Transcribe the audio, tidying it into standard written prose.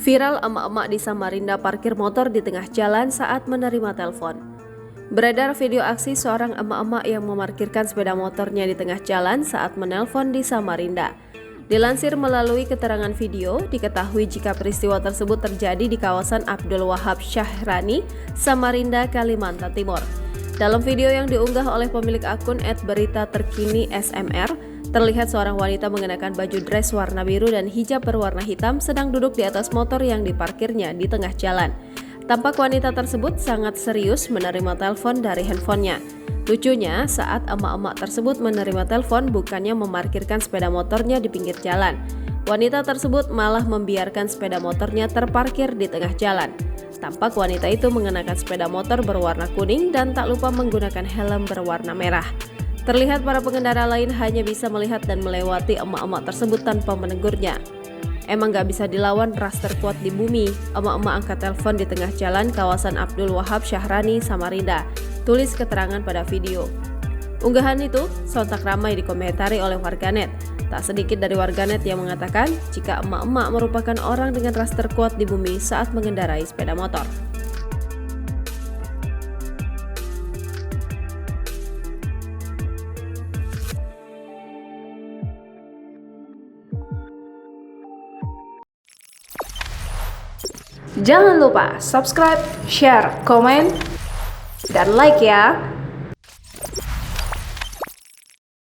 Viral emak-emak di Samarinda parkir motor di tengah jalan saat menerima telepon. Beredar video aksi seorang emak-emak yang memarkirkan sepeda motornya di tengah jalan saat menelpon di Samarinda. Dilansir melalui keterangan video, diketahui jika peristiwa tersebut terjadi di kawasan Abdul Wahab Syahrani, Samarinda, Kalimantan Timur. Dalam video yang diunggah oleh pemilik akun @beritaterkini_smr, terlihat seorang wanita mengenakan baju dress warna biru dan hijab berwarna hitam sedang duduk di atas motor yang diparkirnya di tengah jalan. Tampak wanita tersebut sangat serius menerima telepon dari handphonenya. Lucunya, saat emak-emak tersebut menerima telepon bukannya memarkirkan sepeda motornya di pinggir jalan. Wanita tersebut malah membiarkan sepeda motornya terparkir di tengah jalan. Tampak wanita itu mengenakan sepeda motor berwarna kuning dan tak lupa menggunakan helm berwarna merah. Terlihat para pengendara lain hanya bisa melihat dan melewati emak-emak tersebut tanpa menegurnya. Emang gak bisa dilawan ras terkuat di bumi, emak-emak angkat telepon di tengah jalan kawasan Abdul Wahab Syahrani, Samarinda, tulis keterangan pada video. Unggahan itu sontak ramai dikomentari oleh warganet. Tak sedikit dari warganet yang mengatakan jika emak-emak merupakan orang dengan ras terkuat di bumi saat mengendarai sepeda motor. Jangan lupa subscribe, share, komen, dan like ya!